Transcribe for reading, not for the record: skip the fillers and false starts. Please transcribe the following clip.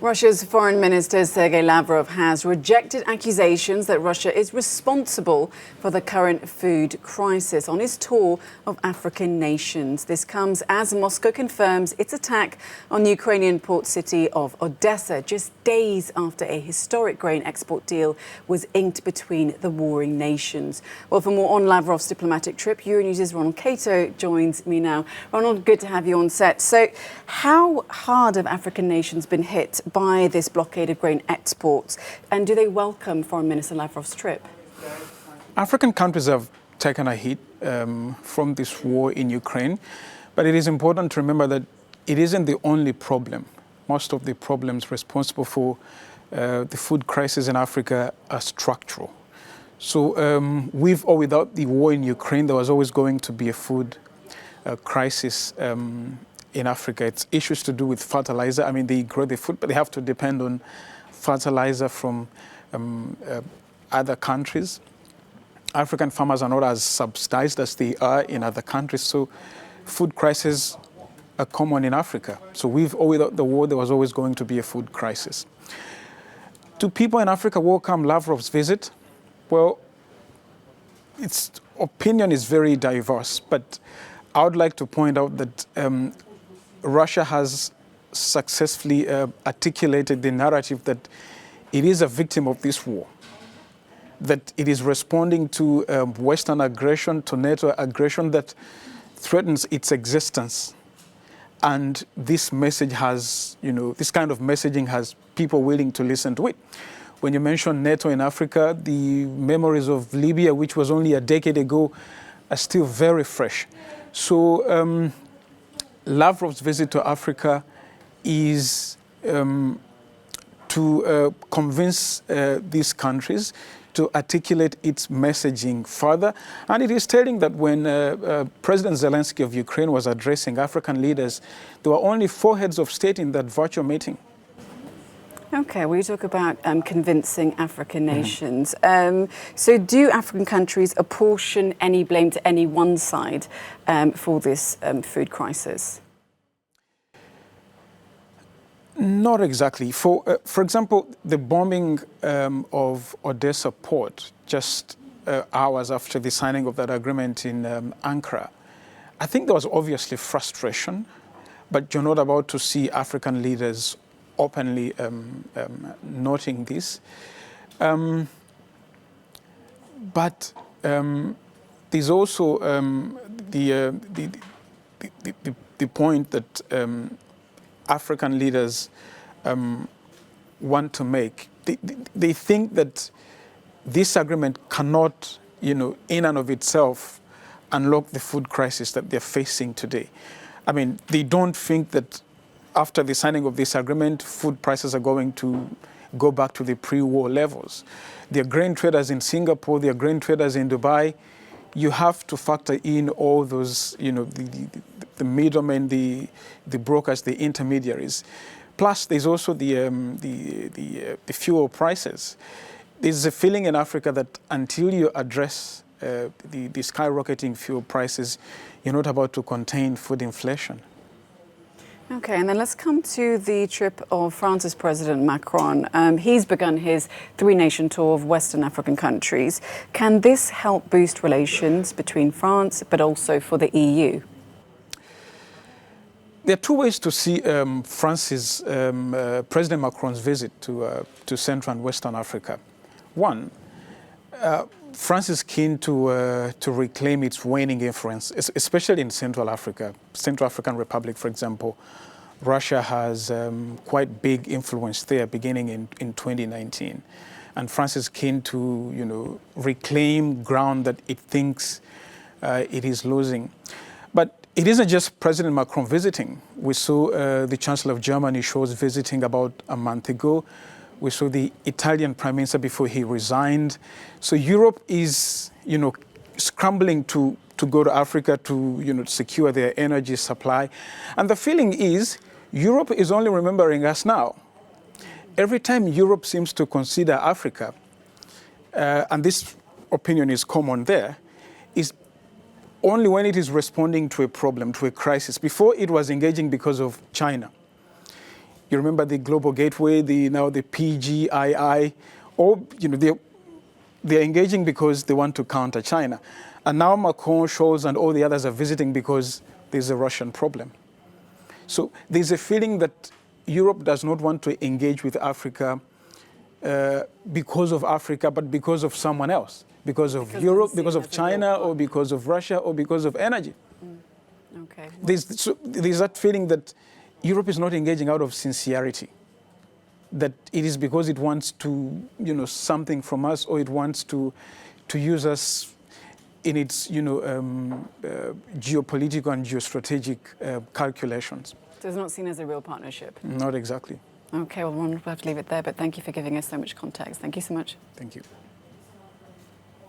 Russia's Foreign Minister Sergei Lavrov has rejected accusations that Russia is responsible for the current food crisis on his tour of African nations. This comes as Moscow confirms its attack on the Ukrainian port city of Odessa, just days after a historic grain export deal was inked between the warring nations. Well, for more on Lavrov's diplomatic trip, Euronews' Ronald Kato joins me now. Ronald, good to have you on set. So, how hard have African nations been hit by this blockade of grain exports, and do they welcome Foreign Minister Lavrov's trip? African countries have taken a hit from this war in Ukraine, but it is important to remember that it isn't the only problem. Most of the problems responsible for the food crisis in Africa are structural. So with or without the war in Ukraine, there was always going to be a food crisis in Africa. It's issues to do with fertilizer. I mean, they grow the food, but they have to depend on fertilizer from other countries. African farmers are not as subsidized as they are in other countries, so food crises are common in Africa. So with or without the war, there was always going to be a food crisis. Do people in Africa welcome Lavrov's visit? Well, its opinion is very diverse, but I would like to point out that Russia has successfully articulated the narrative that it is a victim of this war, that it is responding to Western aggression, to NATO aggression that threatens its existence. And this message has, this kind of messaging has people willing to listen to it. When you mention NATO in Africa, the memories of Libya, which was only a decade ago, are still very fresh. So Lavrov's visit to Africa is to convince these countries to articulate its messaging further. And it is telling that when President Zelensky of Ukraine was addressing African leaders, there were only 4 heads of state in that virtual meeting. Okay, we talk about convincing African nations. So do African countries apportion any blame to any one side for this food crisis? Not exactly. For example, the bombing of Odessa port just hours after the signing of that agreement in Ankara, I think there was obviously frustration, but you're not about to see African leaders openly noting this. But there's also the point that African leaders want to make. They think that this agreement cannot, in and of itself, unlock the food crisis that they're facing today. I mean, they don't think that after the signing of this agreement, food prices are going to go back to the pre-war levels. There are grain traders in Singapore, there are grain traders in Dubai. You have to factor in all those, the middlemen, the brokers, the intermediaries. Plus, there's also the fuel prices. There's a feeling in Africa that until you address the skyrocketing fuel prices, you're not about to contain food inflation. Okay, and then let's come to the trip of France's President Macron. He's begun his 3-nation tour of Western African countries. Can this help boost relations between France, but also for the EU? There are 2 ways to see France's President Macron's visit to Central and Western Africa. One, France is keen to reclaim its waning influence, especially in Central Africa. Central African Republic, for example, Russia has quite big influence there beginning in 2019. And France is keen to, reclaim ground that it thinks it is losing. But it isn't just President Macron visiting. We saw the Chancellor of Germany, Scholz, visiting about a month ago. We saw the Italian Prime Minister before he resigned. So Europe is, scrambling to go to Africa to, secure their energy supply. And the feeling is Europe is only remembering us now. Every time Europe seems to consider Africa, and this opinion is common there, is only when it is responding to a problem, to a crisis. Before, it was engaging because of China. You remember the Global Gateway, now the PGII, or they're engaging because they want to counter China. And now Macron, Scholz, and all the others are visiting because there's a Russian problem. So there's a feeling that Europe does not want to engage with Africa because of Africa, but because of someone else, because of Europe, because of China, or because of Russia, or because of energy. Okay. There's that feeling that Europe is not engaging out of sincerity, that it is because it wants to, something from us, or it wants to use us in its, geopolitical and geostrategic calculations. So it's not seen as a real partnership? Not exactly. Okay, well, we'll have to leave it there, but thank you for giving us so much context. Thank you so much. Thank you.